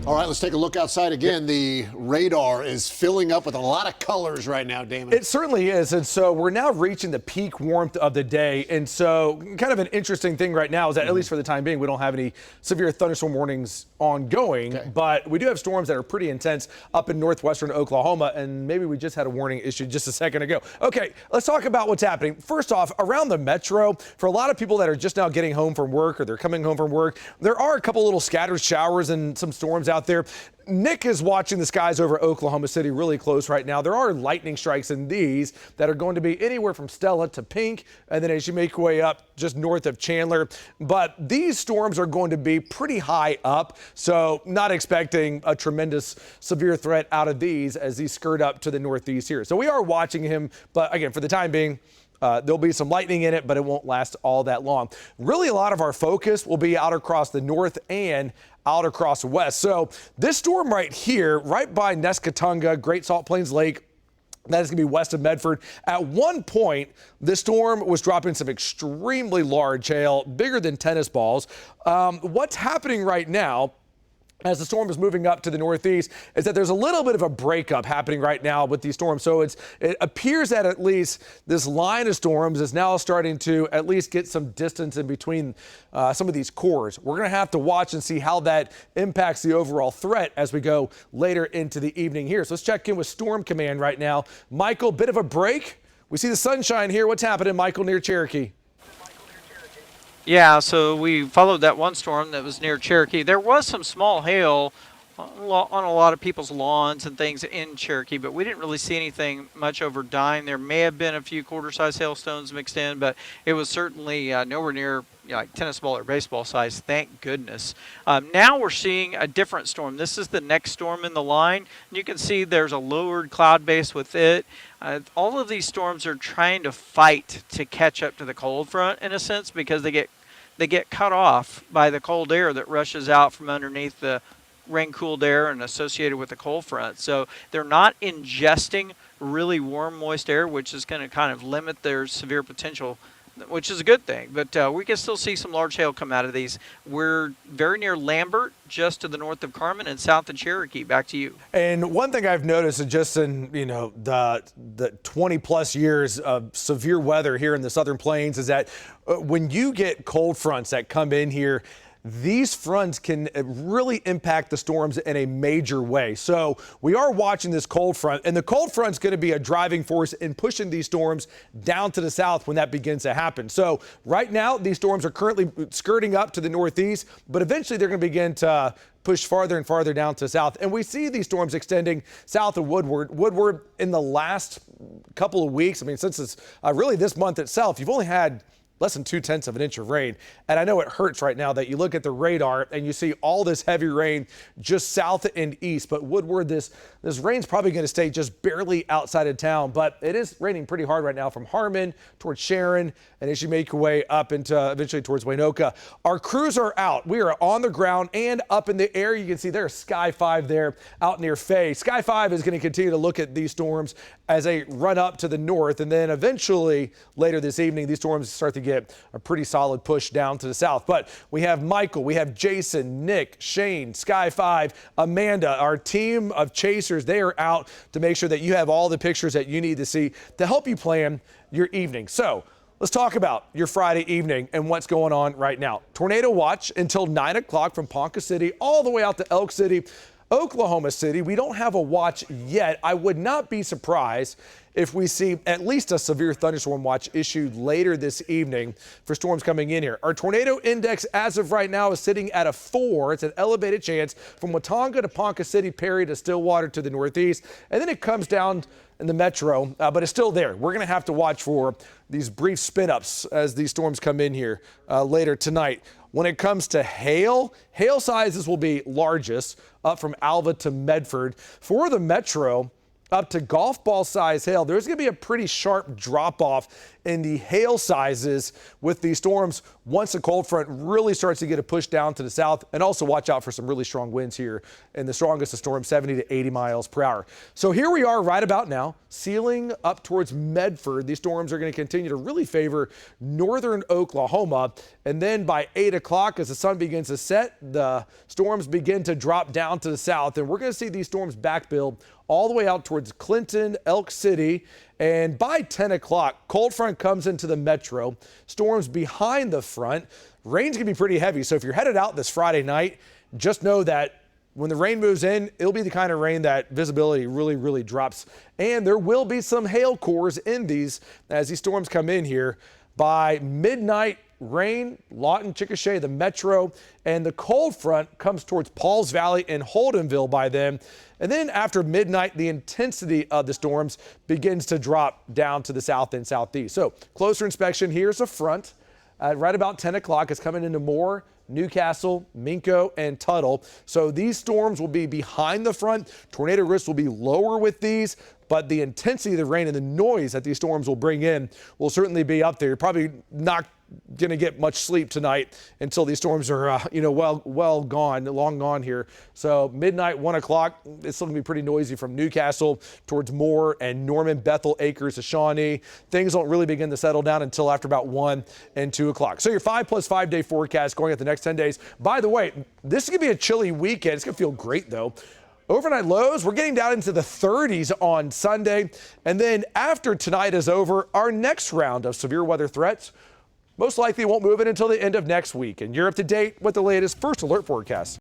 All right, let's take a look outside again. The radar is filling up with a lot of colors right now, Damon. It certainly is. And so we're now reaching the peak warmth of the day. And so kind of an interesting thing right now is that, at least for the time being, we don't have any severe thunderstorm warnings ongoing. Okay. But we do have storms that are pretty intense up in northwestern Oklahoma. And maybe we just had a warning issued just a second ago. Okay, let's talk about what's happening. First off, around the metro, for a lot of people that are just now getting home from work or they're coming home from work, there are a couple little scattered showers and some storms out there. Nick is watching the skies over Oklahoma City really close right now. There are lightning strikes in these that are going to be anywhere from Stella to Pink, and then as you make your way up just north of Chandler. But these storms are going to be pretty high up, so not expecting a tremendous severe threat out of these as these skirt up to the northeast here. So we are watching him, but again, for the time being, there'll be some lightning in it, but it won't last all that long. Really, a lot of our focus will be out across the north and out across west. So this storm right here, right by Nescatunga, Great Salt Plains Lake, that is going to be west of Medford. At one point, this storm was dropping some extremely large hail, bigger than tennis balls. What's happening right now, as the storm is moving up to the northeast, is that there's a little bit of a breakup happening right now with these storms. So it appears that at least this line of storms is now starting to at least get some distance in between some of these cores. We're going to have to watch and see how that impacts the overall threat as we go later into the evening here. So let's check in with Storm Command right now. Michael, bit of a break. We see the sunshine here. What's happening, Michael, near Cherokee? Yeah, so we followed that one storm that was near Cherokee. There was some small hail on a lot of people's lawns and things in Cherokee, but we didn't really see anything much over Dime. There may have been a few quarter-size hailstones mixed in, but it was certainly nowhere near like tennis ball or baseball size, thank goodness. Now we're seeing a different storm. This is the next storm in the line. You can see there's a lowered cloud base with it. All of these storms are trying to fight to catch up to the cold front in a sense because they get cut off by the cold air that rushes out from underneath the rain-cooled air and associated with the cold front. So they're not ingesting really warm, moist air, which is going to kind of limit their severe potential, which is a good thing. But we can still see some large hail come out of these. We're very near Lambert, just to the north of Carmen and south of Cherokee. Back to you. And one thing I've noticed just in, the 20 plus years of severe weather here in the Southern Plains is that when you get cold fronts that come in here, these fronts can really impact the storms in a major way. So we are watching this cold front, and the cold front is going to be a driving force in pushing these storms down to the south when that begins to happen. So right now, these storms are currently skirting up to the northeast, but eventually they're going to begin to push farther and farther down to the south. And we see these storms extending south of Woodward. Woodward in the last couple of weeks, since it's really this month itself, you've only had less than 0.2 of an inch of rain. And I know it hurts right now that you look at the radar and you see all this heavy rain just south and east. But Woodward, this rain's probably going to stay just barely outside of town. But it is raining pretty hard right now from Harmon towards Sharon. And as you make your way up into eventually towards Waynoka, our crews are out. We are on the ground and up in the air. You can see there's Sky 5 there out near Fay. Sky 5 is going to continue to look at these storms as they run up to the north. And then eventually later this evening, these storms start to get a pretty solid push down to the south. But we have Michael, we have Jason, Nick, Shane, Sky 5, Amanda, our team of chasers. They are out to make sure that you have all the pictures that you need to see to help you plan your evening. So let's talk about your Friday evening and what's going on right now. Tornado watch until 9 o'clock from Ponca City all the way out to Elk City, Oklahoma City. We don't have a watch yet. I would not be surprised if we see at least a severe thunderstorm watch issued later this evening for storms coming in here. Our tornado index as of right now is sitting at a 4. It's an elevated chance from Watonga to Ponca City, Perry to Stillwater to the northeast. And then it comes down in the metro, but it's still there. We're going to have to watch for these brief spin-ups as these storms come in here later tonight. When it comes to hail sizes will be largest up from Alva to Medford. For the metro, up to golf ball size hail. There's going to be a pretty sharp drop off in the hail sizes with these storms once the cold front really starts to get a push down to the south. And also watch out for some really strong winds here, and the strongest of storms 70 to 80 miles per hour. So here we are right about now, sealing up towards Medford. These storms are going to continue to really favor northern Oklahoma. And then by 8 o'clock, as the sun begins to set, the storms begin to drop down to the south. And we're going to see these storms backbuild all the way out towards Clinton, Elk City. And by 10 o'clock, cold front comes into the metro. Storms behind the front. Rain's going to be pretty heavy. So if you're headed out this Friday night, just know that when the rain moves in, it'll be the kind of rain that visibility really, really drops. And there will be some hail cores in these as these storms come in here. By midnight, rain, Lawton, Chickasha, the metro, and the cold front comes towards Pauls Valley and Holdenville by then. And then after midnight, the intensity of the storms begins to drop down to the south and southeast. So closer inspection, here's a front. Right about 10 o'clock, it's coming into Moore, Newcastle, Minco, and Tuttle. So these storms will be behind the front. Tornado risk will be lower with these, but the intensity of the rain and the noise that these storms will bring in will certainly be up there. You're probably not going to get much sleep tonight until these storms are, long gone here. So midnight, 1 o'clock, it's still going to be pretty noisy from Newcastle towards Moore and Norman, Bethel, Acres to Shawnee. Things don't really begin to settle down until after about 1 and 2 o'clock. So your 5 plus 5 day forecast going at the next 10 days. By the way, this is going to be a chilly weekend. It's going to feel great though. Overnight lows, we're getting down into the 30s on Sunday. And then after tonight is over, our next round of severe weather threats most likely won't move it until the end of next week. And you're up to date with the latest First Alert forecast.